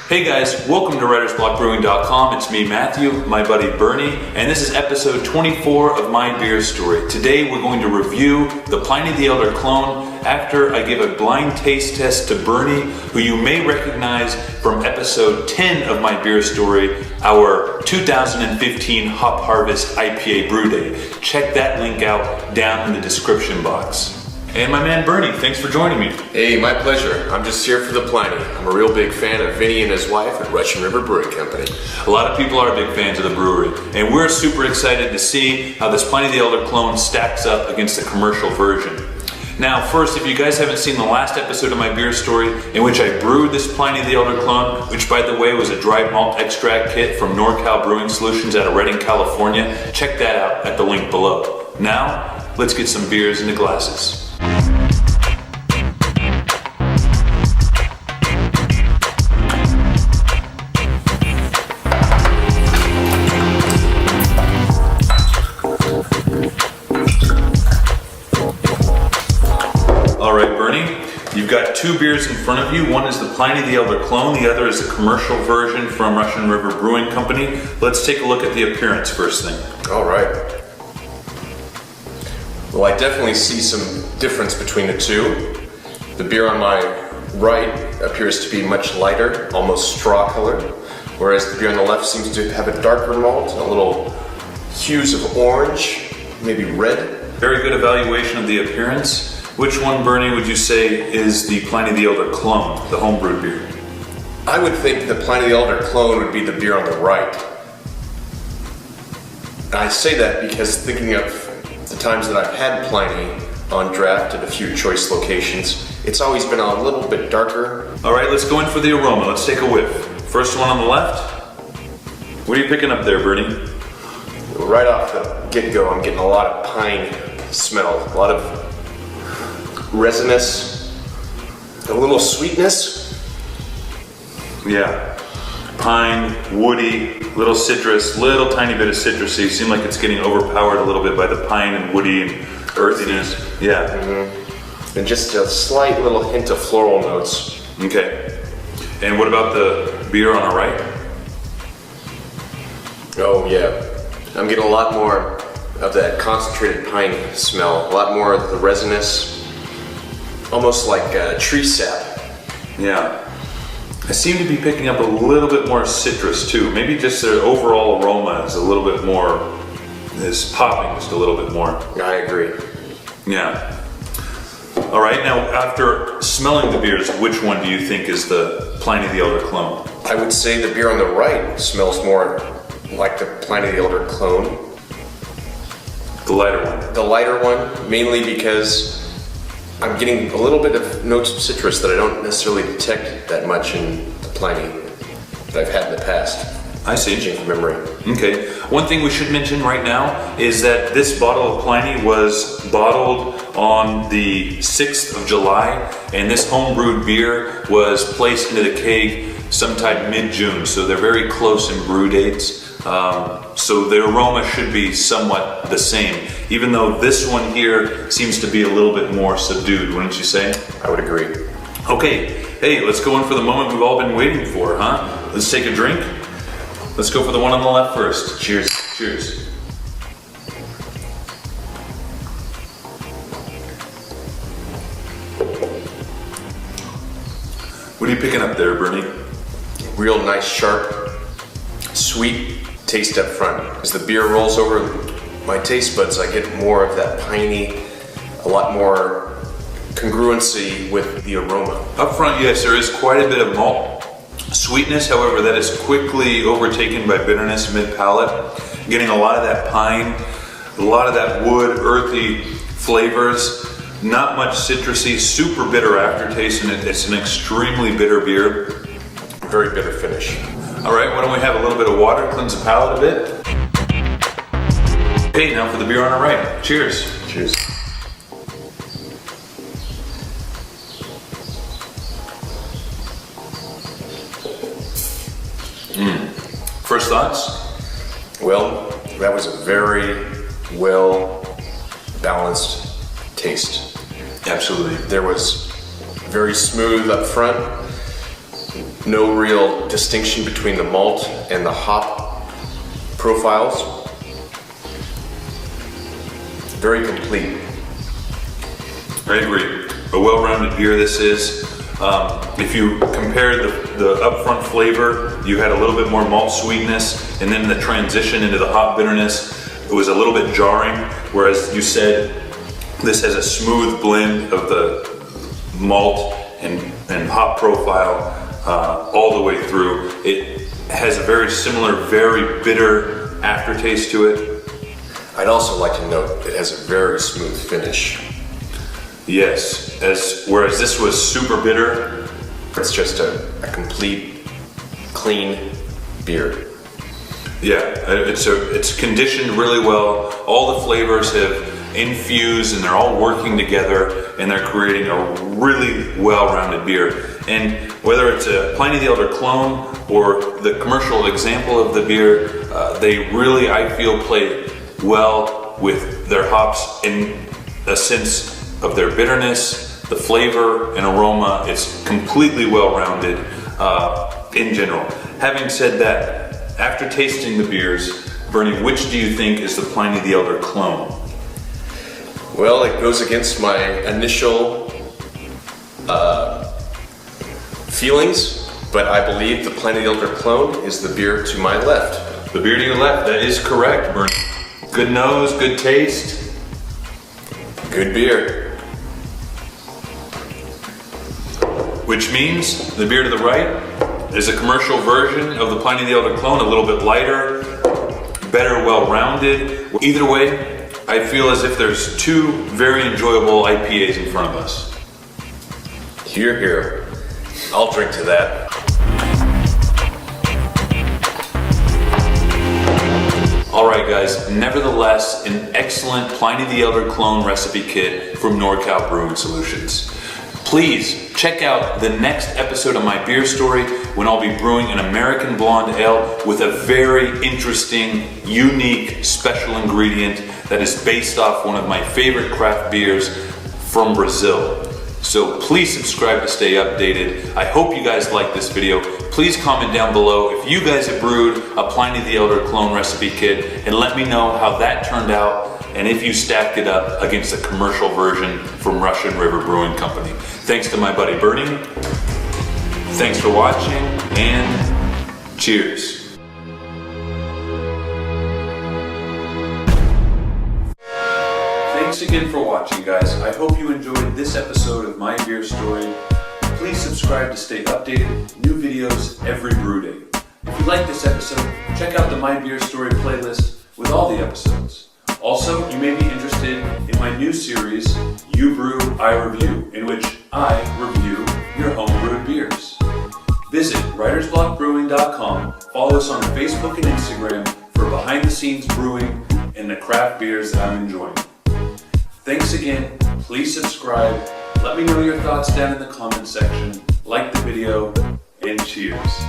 Hey guys, welcome to WritersBlockBrewing.com. It's me, Matthew, my buddy Bernie, and this is episode 24 of My Beer Story. Today we're going to review the Pliny the Elder clone after I give a blind taste test to Bernie, who you may recognize from episode 10 of My Beer Story, our 2015 Hop Harvest IPA Brew Day. Check that link out down in the description box. And my man Bernie, thanks for joining me. Hey, my pleasure. I'm just here for the Pliny. I'm a real big fan of Vinny and his wife at Russian River Brewing Company. A lot of people are big fans of the brewery, and we're super excited to see how this Pliny the Elder clone stacks up against the commercial version. Now, first, if you guys haven't seen the last episode of My Beer Story, in which I brewed this Pliny the Elder clone, which by the way was a dry malt extract kit from NorCal Brewing Solutions out of Redding, California, check that out at the link below. Now, let's get some beers into glasses. You've got two beers in front of you. One is the Pliny the Elder clone, the other is a commercial version from Russian River Brewing Company. Let's take a look at the appearance first thing. All right. Well, I definitely see some difference between the two. The beer on my right appears to be much lighter, almost straw colored, whereas the beer on the left seems to have a darker malt, a little hues of orange, maybe red. Very good evaluation of the appearance. Which one, Bernie, would you say is the Pliny the Elder clone, the homebrewed beer? I would think the Pliny the Elder clone would be the beer on the right. And I say that because thinking of the times that I've had Pliny on draft at a few choice locations, it's always been a little bit darker. All right, let's go in for the aroma. Let's take a whiff. First one on the left. What are you picking up there, Bernie? Right off the get-go, I'm getting a lot of pine smell, a lot of resinous, a little sweetness. Yeah, pine, woody, little citrus, little tiny bit of citrusy. Seems like it's getting overpowered a little bit by the pine and woody and earthiness. Yeah. Mm-hmm. And just a slight little hint of floral notes. Okay. And what about the beer on the right? Oh yeah, I'm getting a lot more of that concentrated pine smell, a lot more of the resinous, almost like tree sap. Yeah. I seem to be picking up a little bit more citrus too. Maybe just the overall aroma is a little bit more, is popping just a little bit more. I agree. Yeah. All right, now after smelling the beers, which one do you think is the Pliny the Elder clone? I would say the beer on the right smells more like the Pliny the Elder clone. The lighter one? The lighter one, mainly because I'm getting a little bit of notes of citrus that I don't necessarily detect that much in the Pliny that I've had in the past. I see. Judging from memory. Okay. One thing we should mention right now is that this bottle of Pliny was bottled on the 6th of July, and this homebrewed beer was placed into the keg sometime mid-June, so they're very close in brew dates. So the aroma should be somewhat the same, even though this one here seems to be a little bit more subdued, wouldn't you say? I would agree. Okay, hey, let's go in for the moment we've all been waiting for, huh? Let's take a drink. Let's go for the one on the left first. Cheers. Cheers. What are you picking up there, Bernie? Real nice, sharp, sweet taste up front. As the beer rolls over my taste buds, I get more of that piney, a lot more congruency with the aroma. Up front, yes, there is quite a bit of malt sweetness, however, that is quickly overtaken by bitterness mid-palate. Getting a lot of that pine, a lot of that wood, earthy flavors, not much citrusy, super bitter aftertaste, and it's an extremely bitter beer. Very bitter finish. All right, why don't we have a little bit of water, cleanse the palate a bit. Okay, now for the beer on our right. Cheers. Cheers. First thoughts? Well, that was a very well balanced taste. Absolutely. There was very smooth up front, No real distinction between the malt and the hop profiles. Very complete. I agree. A well-rounded beer this is. If you compare the upfront flavor, you had a little bit more malt sweetness, and then the transition into the hop bitterness, it was a little bit jarring, whereas you said this has a smooth blend of the malt and hop profile all the way through. It has a very similar, very bitter aftertaste to it. I'd also like to note it has a very smooth finish. Yes, whereas this was super bitter. It's just a complete, clean beer. Yeah, it's conditioned really well. All the flavors have infused and they're all working together and they're creating a really well-rounded beer. And whether it's a Pliny the Elder clone or the commercial example of the beer, they really, I feel, play well with their hops in a sense of their bitterness, the flavor and aroma. It's completely well-rounded in general. Having said that, after tasting the beers, Bernie, which do you think is the Pliny the Elder clone? Well, it goes against my initial feelings, but I believe the Pliny the Elder clone is the beer to my left. The beer to your left, that is correct, Bernie. Good nose, good taste. Good beer. Which means the beer to the right is a commercial version of the Pliny the Elder clone, a little bit lighter, better, well-rounded. Either way, I feel as if there's two very enjoyable IPAs in front of us. Hear, hear. I'll drink to that. Alright guys, nevertheless, an excellent Pliny the Elder clone recipe kit from NorCal Brewing Solutions. Please check out the next episode of my beer story when I'll be brewing an American Blonde Ale with a very interesting, unique, special ingredient that is based off one of my favorite craft beers from Brazil. So please subscribe to stay updated. I hope you guys like this video. Please comment down below if you guys have brewed a Pliny the Elder clone recipe kit and let me know how that turned out and if you stacked it up against the commercial version from Russian River Brewing Company. Thanks to my buddy Bernie. Thanks for watching and cheers. Thanks again for watching, guys. I hope you enjoyed this episode of My Beer Story. Please subscribe to stay updated. New videos every brew day. If you like this episode, check out the My Beer Story playlist with all the episodes. Also, you may be interested in my new series, You Brew, I Review, in which I review your homebrewed beers. Visit writersblockbrewing.com, follow us on Facebook and Instagram for behind-the-scenes brewing and the craft beers that I'm enjoying. Thanks again, please subscribe, let me know your thoughts down in the comment section, like the video, and cheers.